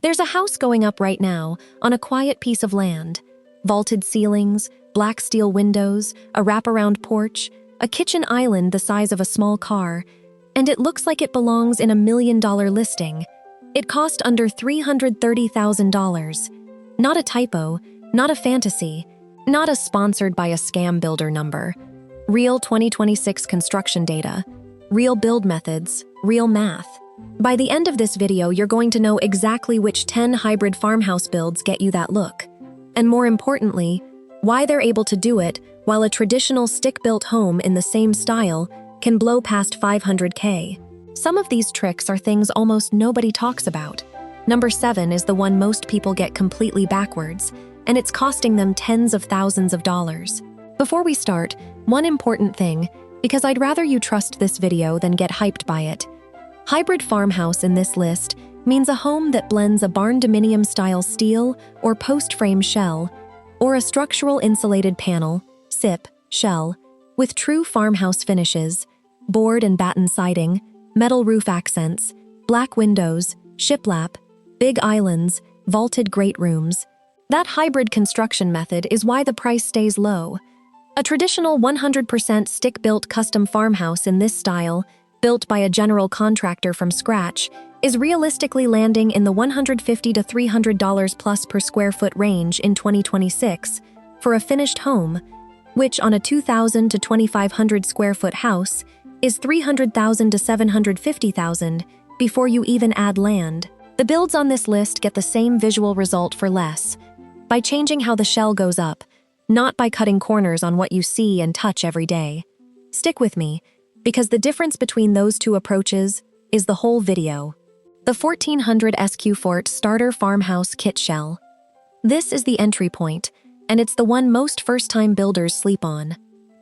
There's a house going up right now on a quiet piece of land. Vaulted ceilings, black steel windows, a wraparound porch, a kitchen island the size of a small car, and it looks like it belongs in a $1 million listing. It cost under $330,000. Not a typo, not a fantasy, not a sponsored by a scam builder number. Real 2026 construction data, real build methods, real math. By the end of this video, you're going to know exactly which 10 hybrid farmhouse builds get you that look. And more importantly, why they're able to do it while a traditional stick-built home in the same style can blow past $500K. Some of these tricks are things almost nobody talks about. Number 7 is the one most people get completely backwards, and it's costing them tens of thousands of dollars. Before we start, one important thing, because I'd rather you trust this video than get hyped by it. Hybrid farmhouse in this list means a home that blends a barndominium-style steel or post-frame shell, or a structural insulated panel, SIP, shell, with true farmhouse finishes, board and batten siding, metal roof accents, black windows, shiplap, big islands, vaulted great rooms. That hybrid construction method is why the price stays low. A traditional 100% stick-built custom farmhouse in this style, built by a general contractor from scratch, is realistically landing in the $150 to $300 plus per square foot range in 2026 for a finished home, which on a 2,000 to 2,500 square foot house is $300,000 to $750,000 before you even add land. The builds on this list get the same visual result for less, by changing how the shell goes up, not by cutting corners on what you see and touch every day. Stick with me, because the difference between those two approaches is the whole video. The 1400 SQ Fort Starter Farmhouse Kit Shell. This is the entry point, and it's the one most first-time builders sleep on.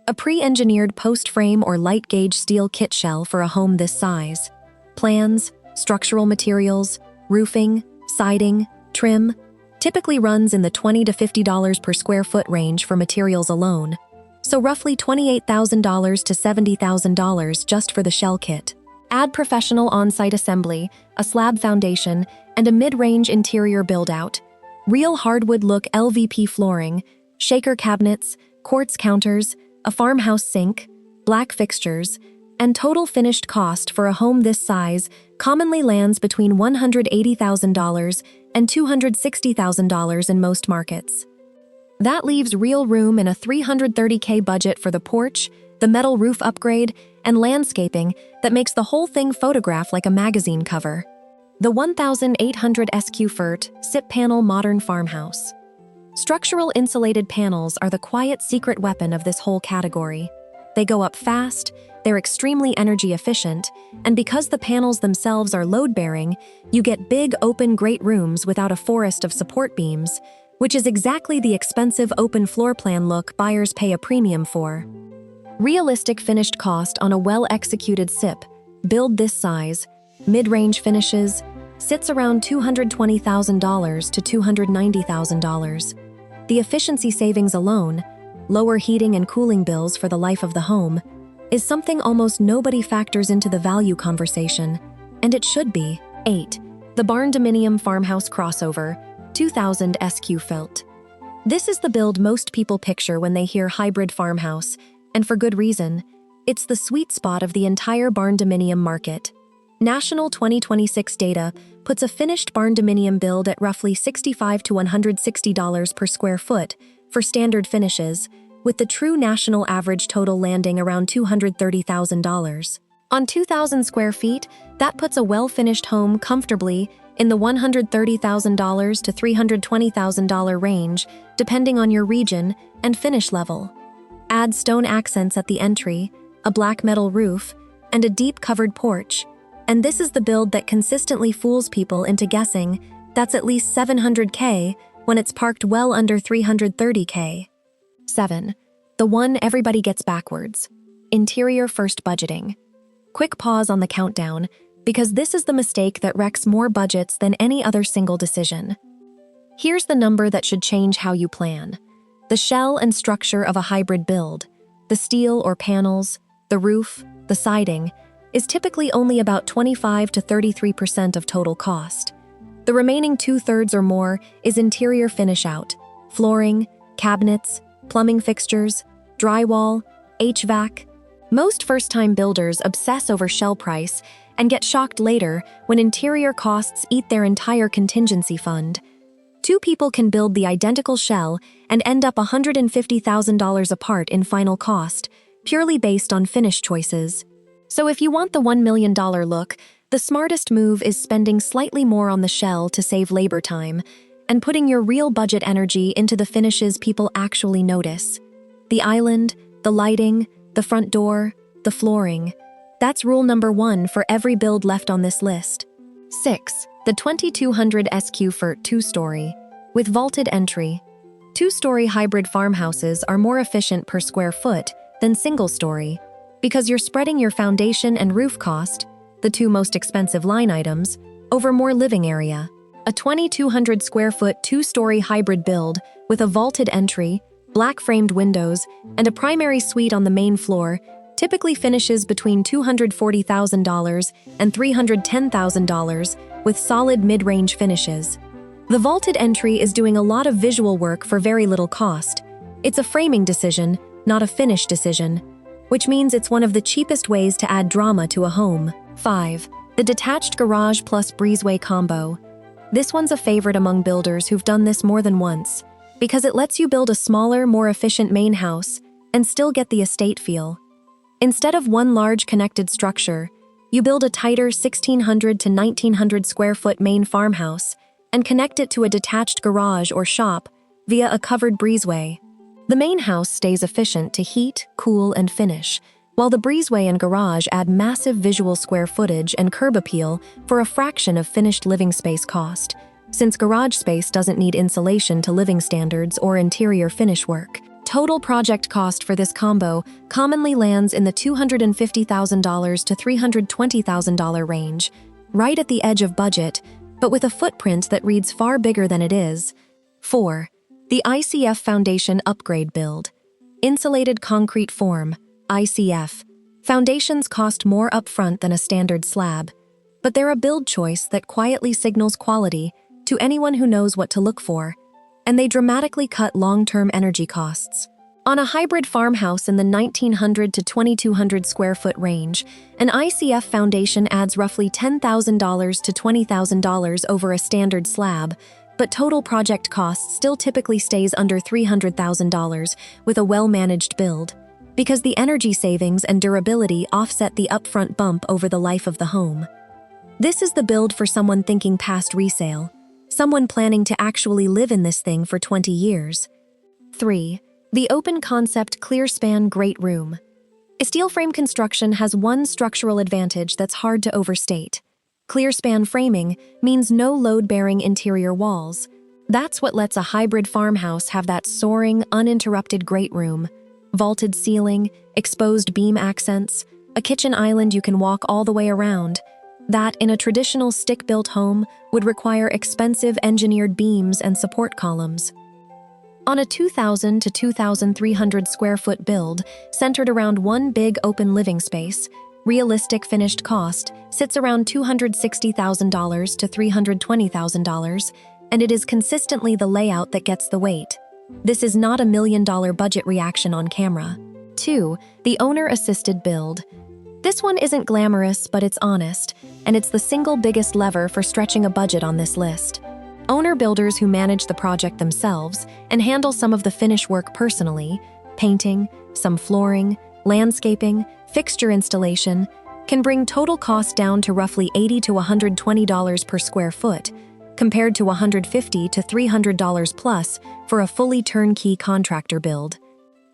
A pre-engineered post-frame or light-gauge steel kit shell for a home this size. Plans, structural materials, roofing, siding, trim, typically runs in the $20 to $50 per square foot range for materials alone, so roughly $28,000 to $70,000 just for the shell kit. Add professional on-site assembly, a slab foundation, and a mid-range interior build-out. Real hardwood look LVP flooring, shaker cabinets, quartz counters, a farmhouse sink, black fixtures, and total finished cost for a home this size commonly lands between $180,000 and $260,000 in most markets. That leaves real room in a $330K budget for the porch, the metal roof upgrade, and landscaping that makes the whole thing photograph like a magazine cover. The 1800 SQ Fort SIP Panel Modern Farmhouse. Structural insulated panels are the quiet secret weapon of this whole category. They go up fast, they're extremely energy efficient, and because the panels themselves are load-bearing, you get big open great rooms without a forest of support beams, which is exactly the expensive open floor plan look buyers pay a premium for. Realistic finished cost on a well-executed SIP, build this size, mid-range finishes, sits around $220,000 to $290,000. The efficiency savings alone, lower heating and cooling bills for the life of the home, is something almost nobody factors into the value conversation, and it should be. 8. The Barndominium-Farmhouse Crossover, 2000 SQ Felt. This is the build most people picture when they hear hybrid farmhouse, and for good reason. It's the sweet spot of the entire barndominium market. National 2026 data puts a finished barndominium build at roughly $65 to $160 per square foot for standard finishes, with the true national average total landing around $230,000. On 2,000 square feet, that puts a well-finished home comfortably in the $130,000 to $320,000 range, depending on your region and finish level. Add stone accents at the entry, a black metal roof, and a deep covered porch, and this is the build that consistently fools people into guessing that's at least $700K when it's parked well under $330K. 7. The one everybody gets backwards. Interior first budgeting. Quick pause on the countdown, because this is the mistake that wrecks more budgets than any other single decision. Here's the number that should change how you plan. The shell and structure of a hybrid build, the steel or panels, the roof, the siding, is typically only about 25 to 33% of total cost. The The remaining 2/3 or more is interior finish out: flooring, cabinets, plumbing fixtures, drywall, HVAC. Most first-time builders obsess over shell price and get shocked later when interior costs eat their entire contingency fund. Two people can build the identical shell and end up $150,000 apart in final cost, purely based on finish choices. So if you want the $1 million look, the smartest move is spending slightly more on the shell to save labor time and putting your real budget energy into the finishes people actually notice. The island, the lighting, the front door, the flooring. That's rule number 1 for every build left on this list. 6. The 2200 SQ FERT 2-story. With vaulted entry. 2-story hybrid farmhouses are more efficient per square foot than single-story because you're spreading your foundation and roof cost, the two most expensive line items, over more living area. A 2,200 square foot 2-story hybrid build with a vaulted entry, black-framed windows, and a primary suite on the main floor typically finishes between $240,000 and $310,000 with solid mid-range finishes. The vaulted entry is doing a lot of visual work for very little cost. It's a framing decision, not a finish decision, which means it's one of the cheapest ways to add drama to a home. 5. The detached garage plus breezeway combo. This one's a favorite among builders who've done this more than once, because it lets you build a smaller, more efficient main house and still get the estate feel. Instead of one large connected structure, you build a tighter 1,600 to 1,900 square foot main farmhouse and connect it to a detached garage or shop via a covered breezeway. The main house stays efficient to heat, cool, and finish, while the breezeway and garage add massive visual square footage and curb appeal for a fraction of finished living space cost, since garage space doesn't need insulation to living standards or interior finish work. Total project cost for this combo commonly lands in the $250,000 to $320,000 range, right at the edge of budget, but with a footprint that reads far bigger than it is. 4. The ICF Foundation Upgrade build. Insulated concrete form, ICF. Foundations cost more upfront than a standard slab, but they're a build choice that quietly signals quality to anyone who knows what to look for, and they dramatically cut long-term energy costs. On a hybrid farmhouse in the 1,900 to 2,200 square foot range, an ICF foundation adds roughly $10,000 to $20,000 over a standard slab, but total project cost still typically stays under $300,000 with a well-managed build, because the energy savings and durability offset the upfront bump over the life of the home. This is the build for someone thinking past resale, someone planning to actually live in this thing for 20 years. 3. The open concept clear-span great room. A steel frame construction has one structural advantage that's hard to overstate. Clear-span framing means no load-bearing interior walls. That's what lets a hybrid farmhouse have that soaring, uninterrupted great room. Vaulted ceiling, exposed beam accents, a kitchen island you can walk all the way around. That, in a traditional stick-built home, would require expensive engineered beams and support columns. On a 2,000 to 2,300 square foot build, centered around one big open living space, realistic finished cost sits around $260,000 to $320,000, and it is consistently the layout that gets the weight. This is not a $1 million budget reaction on camera. 2. The owner-assisted build. This one isn't glamorous, but it's honest, and it's the single biggest lever for stretching a budget on this list. Owner builders who manage the project themselves and handle some of the finish work personally, painting, some flooring, landscaping, fixture installation, can bring total cost down to roughly $80 to $120 per square foot, compared to $150 to $300 plus for a fully turnkey contractor build.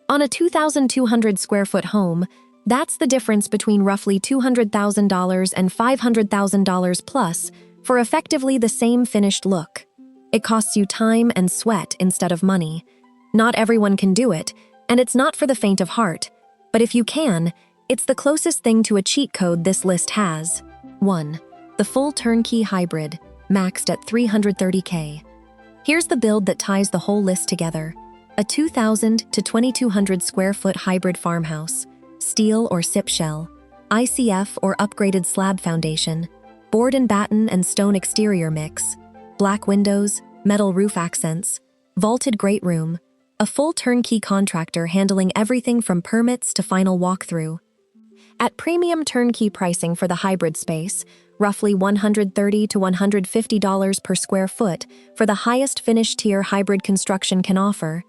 On a 2,200 square foot home, that's the difference between roughly $200,000 and $500,000 plus for effectively the same finished look. It costs you time and sweat instead of money. Not everyone can do it, and it's not for the faint of heart. But if you can, it's the closest thing to a cheat code this list has. 1. The full turnkey hybrid, maxed at $330K. Here's the build that ties the whole list together. A 2,000 to 2,200 square foot hybrid farmhouse, steel or SIP shell, ICF or upgraded slab foundation, board and batten and stone exterior mix. black windows, metal roof accents, vaulted great room, a full turnkey contractor handling everything from permits to final walkthrough. At premium turnkey pricing for the hybrid space, roughly $130 to $150 per square foot for the highest finish tier hybrid construction can offer,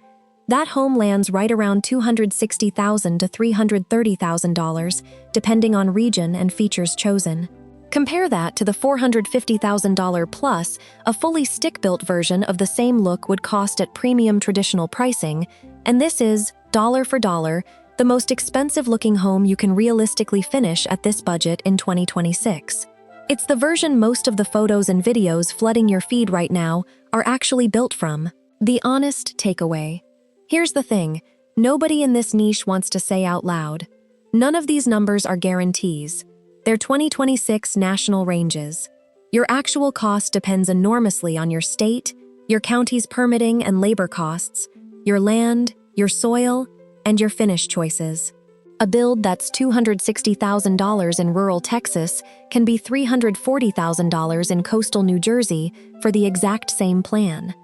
that home lands right around $260,000 to $330,000, depending on region and features chosen. Compare that to the $450,000 plus a fully stick-built version of the same look would cost at premium traditional pricing, and this is, dollar for dollar, the most expensive-looking home you can realistically finish at this budget in 2026. It's the version most of the photos and videos flooding your feed right now are actually built from. The honest takeaway. Here's the thing, nobody in this niche wants to say out loud. None of these numbers are guarantees. They're 2026 national ranges. Your actual cost depends enormously on your state, your county's permitting and labor costs, your land, your soil, and your finish choices. A build that's $260,000 in rural Texas can be $340,000 in coastal New Jersey for the exact same plan.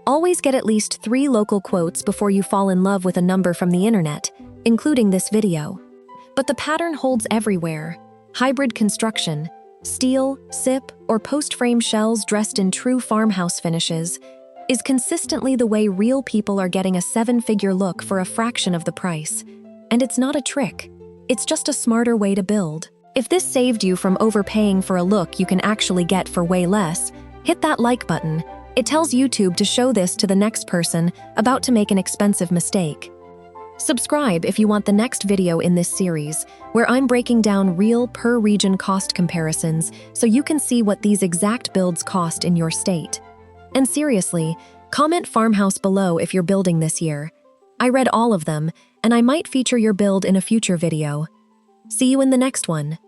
Always get at least 3 local quotes before you fall in love with a number from the internet, including this video. But the pattern holds everywhere. Hybrid construction, steel, SIP, or post-frame shells dressed in true farmhouse finishes, is consistently the way real people are getting a 7-figure look for a fraction of the price. And it's not a trick. It's just a smarter way to build. If this saved you from overpaying for a look you can actually get for way less, hit that like button. It tells YouTube to show this to the next person about to make an expensive mistake. Subscribe if you want the next video in this series, where I'm breaking down real per-region cost comparisons so you can see what these exact builds cost in your state. And seriously, comment farmhouse below if you're building this year. I read all of them, and I might feature your build in a future video. See you in the next one.